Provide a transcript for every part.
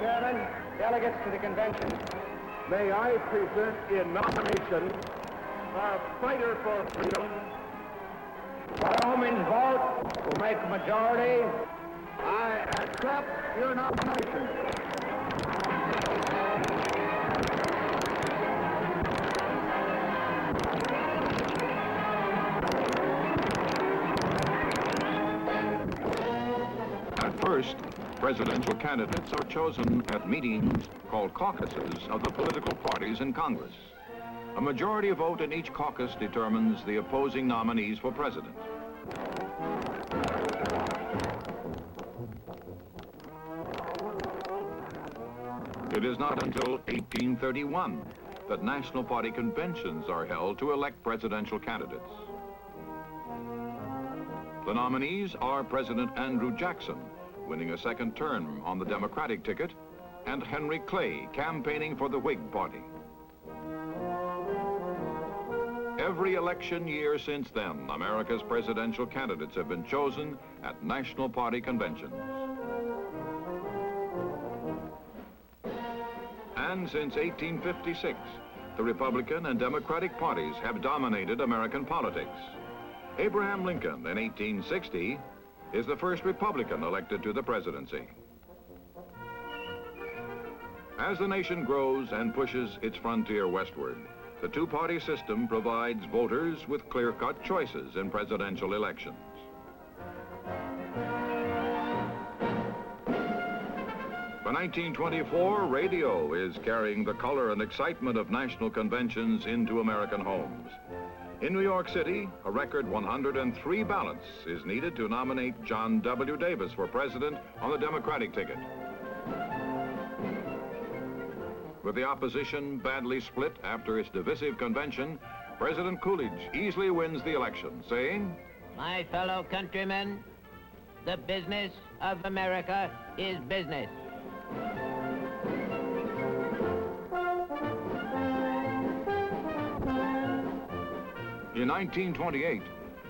Chairman, delegates to the convention. May I present in nomination a fighter for freedom. Wyoming's vote will make a majority. I accept your nomination. At first, presidential candidates are chosen at meetings called caucuses of the political parties in Congress. A majority vote in each caucus determines the opposing nominees for president. It is not until 1831 that national party conventions are held to elect presidential candidates. The nominees are President Andrew Jackson, winning a second term on the Democratic ticket, and Henry Clay, campaigning for the Whig Party. Every election year since then, America's presidential candidates have been chosen at national party conventions. And since 1856, the Republican and Democratic parties have dominated American politics. Abraham Lincoln in 1860 is the first Republican elected to the presidency. As the nation grows and pushes its frontier westward, the two-party system provides voters with clear-cut choices in presidential elections. By 1924, radio is carrying the color and excitement of national conventions into American homes. In New York City, a record 103 ballots is needed to nominate John W. Davis for president on the Democratic ticket. With the opposition badly split after its divisive convention, President Coolidge easily wins the election, saying, "My fellow countrymen, the business of America is business." In 1928,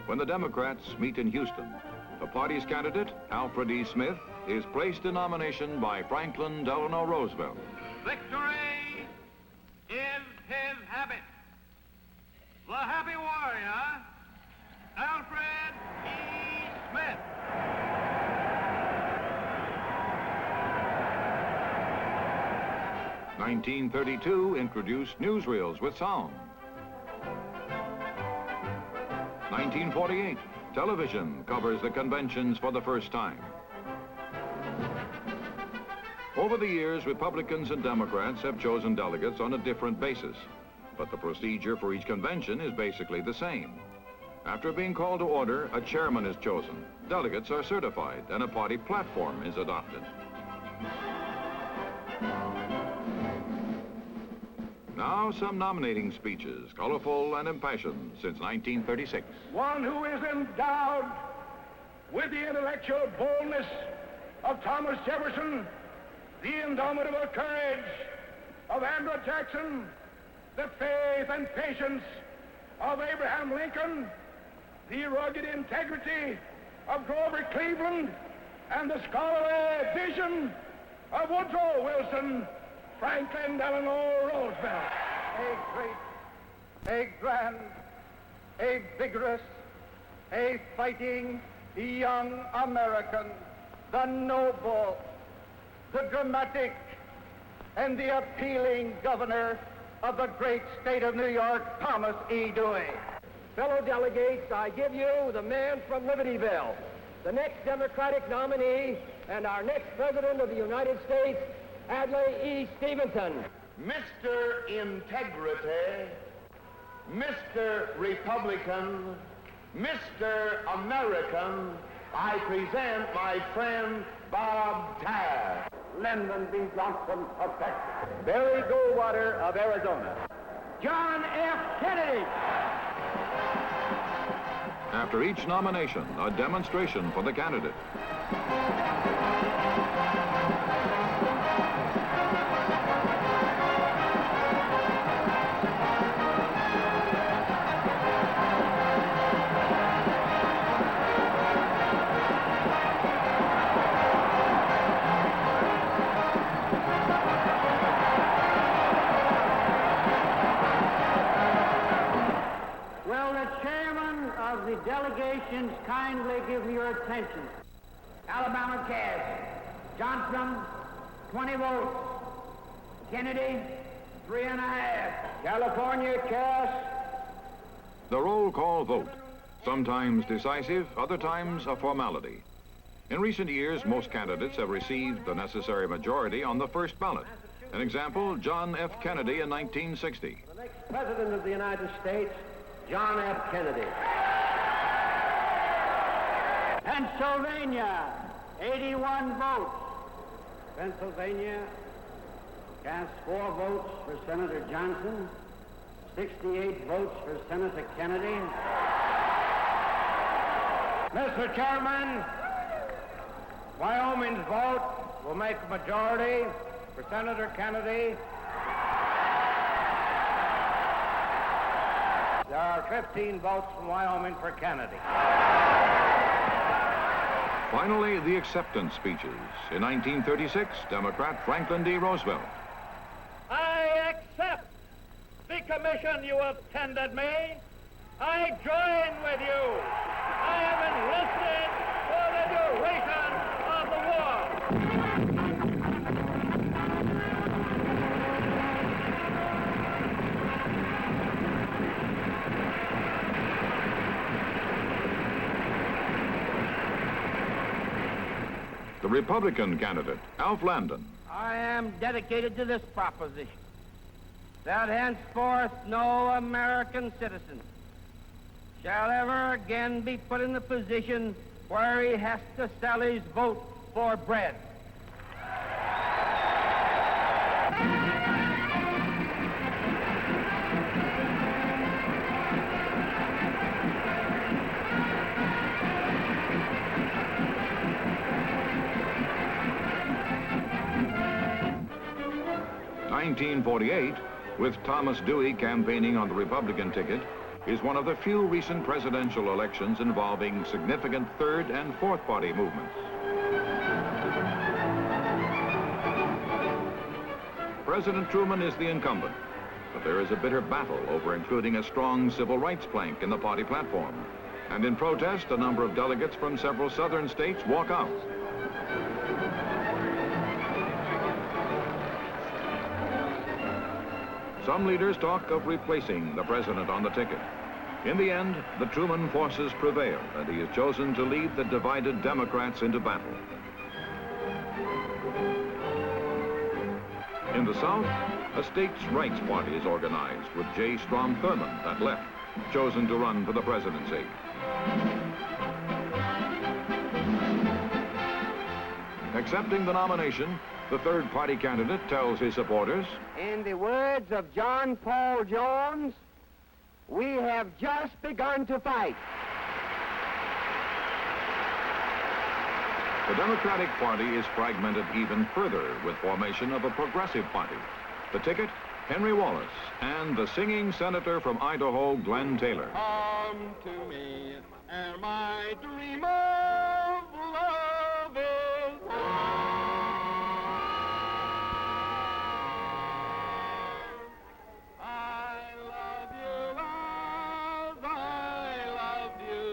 when the Democrats meet in Houston, the party's candidate, Alfred E. Smith, is placed in nomination by Franklin Delano Roosevelt. Victory is his habit. The happy warrior, Alfred E. Smith. (1932) introduced newsreels with sound. 1948, television covers the conventions for the first time. Over the years, Republicans and Democrats have chosen delegates on a different basis, but the procedure for each convention is basically the same. After being called to order, a chairman is chosen, delegates are certified, and a party platform is adopted. Now some nominating speeches, colorful and impassioned since 1936. One who is endowed with the intellectual boldness of Thomas Jefferson, the indomitable courage of Andrew Jackson, the faith and patience of Abraham Lincoln, the rugged integrity of Grover Cleveland, and the scholarly vision of Woodrow Wilson, Franklin Delano Roosevelt. A great, a grand, a vigorous, a fighting young American, the noble, the dramatic, and the appealing governor of the great state of New York, Thomas E. Dewey. Fellow delegates, I give you the man from Libertyville, the next Democratic nominee, and our next President of the United States, Adlai E. Stevenson. Mr. Integrity, Mr. Republican, Mr. American, I present my friend Bob Taft. Lyndon B. Johnson of Texas. Barry Goldwater of Arizona. John F. Kennedy. After each nomination, a demonstration for the candidate. names kindly give me your attention. Alabama cast, Johnson, 20 votes. Kennedy, 3.5. California cast. The roll call vote, sometimes decisive, other times a formality. In recent years, most candidates have received the necessary majority on the first ballot. An example, John F. Kennedy in 1960. The next President of the United States, John F. Kennedy. Pennsylvania, 81 votes. Pennsylvania cast 4 votes for Senator Johnson, 68 votes for Senator Kennedy. Mr. Chairman, Wyoming's vote will make a majority for Senator Kennedy. There are 15 votes from Wyoming for Kennedy. Finally, the acceptance speeches. In 1936, Democrat Franklin D. Roosevelt. I accept the commission you have tendered me. I join with you. I am enlisted for the duration of the war. The Republican candidate, Alf Landon. I am dedicated to this proposition, that henceforth no American citizen shall ever again be put in the position where he has to sell his vote for bread. In 1948, with Thomas Dewey campaigning on the Republican ticket, is one of the few recent presidential elections involving significant third and fourth party movements. President Truman is the incumbent, but there is a bitter battle over including a strong civil rights plank in the party platform. And in protest, a number of delegates from several southern states walk out. Some leaders talk of replacing the president on the ticket. In the end, the Truman forces prevail, and he is chosen to lead the divided Democrats into battle. In the South, a states' rights party is organized with J. Strom Thurmond at left, chosen to run for the presidency. Accepting the nomination, the third party candidate tells his supporters, In the words of John Paul Jones, we have just begun to fight. the Democratic Party is fragmented even further with formation of a progressive party. The ticket, Henry Wallace, and the singing senator from Idaho, Glenn Taylor. Come to me, and my dream of love is I love you as I loved you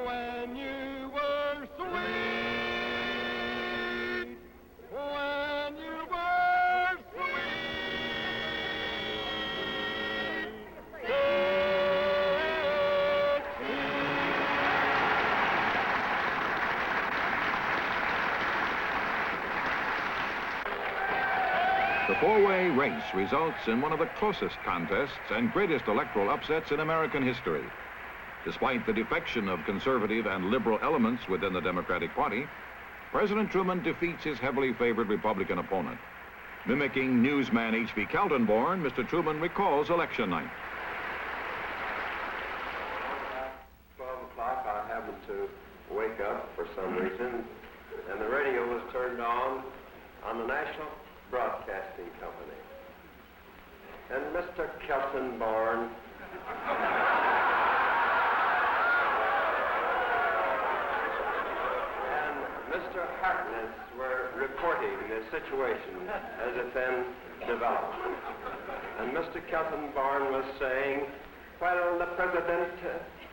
when you were sweet, when you were The four-way race results in one of the closest contests and greatest electoral upsets in American history. Despite the defection of conservative and liberal elements within the Democratic Party, President Truman defeats his heavily favored Republican opponent. Mimicking newsman H.B. Kaltenborn, Mr. Truman recalls election night. 12 o'clock, I happened to wake up for some reason, and the radio was turned on the National Broadcasting Company. And Mr. Kaltenborn and Mr. Harkness were reporting the situation as it then developed. And Mr. Kaltenborn was saying, well, the president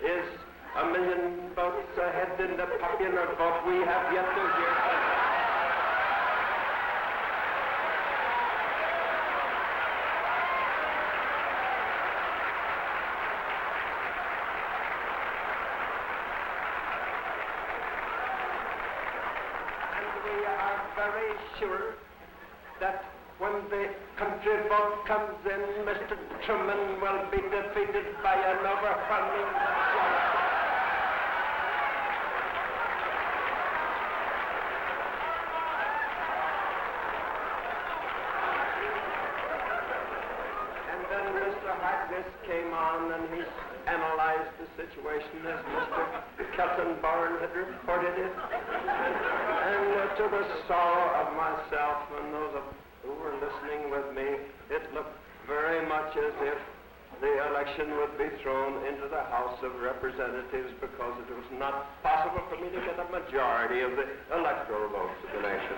is A million votes ahead in the popular vote. We have yet to hear. We are very sure that when the country vote comes in, Mr. Truman will be defeated by an overwhelming majority. And then Mr. Harkness came on and he analyzed the situation as Mr. Kelton-Barn had reported it. And to the sorrow of myself and those who were listening with me, it looked very much as if the election would be thrown into the House of Representatives because it was not possible for me to get a majority of the electoral votes of the nation.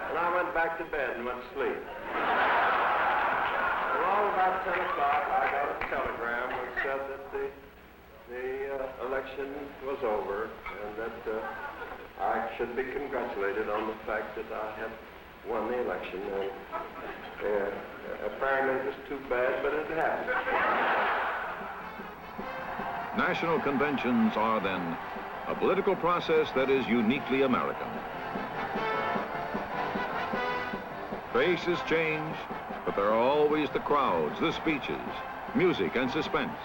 And I went back to bed and went to sleep. Along about 10 o'clock, I got a telegram which said that the election was over and that I should be congratulated on the fact that I had won the election. And apparently it was too bad, but it happened. National conventions are then a political process that is uniquely American. Faces change, but there are always the crowds, the speeches, music, and suspense.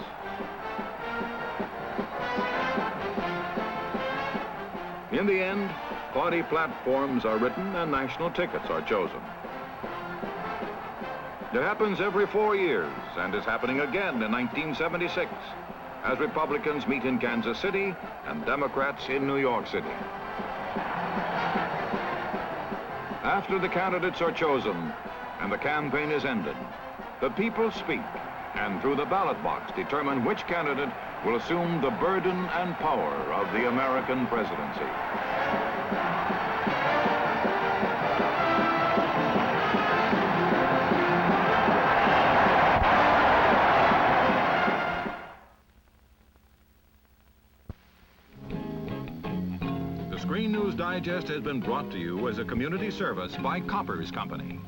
In the end, party platforms are written and national tickets are chosen. It happens every 4 years and is happening again in 1976 as Republicans meet in Kansas City and Democrats in New York City. After the candidates are chosen and the campaign is ended, the people speak and through the ballot box determine which candidate will assume the burden and power of the American presidency. The Screen News Digest has been brought to you as a community service by Coppers Company.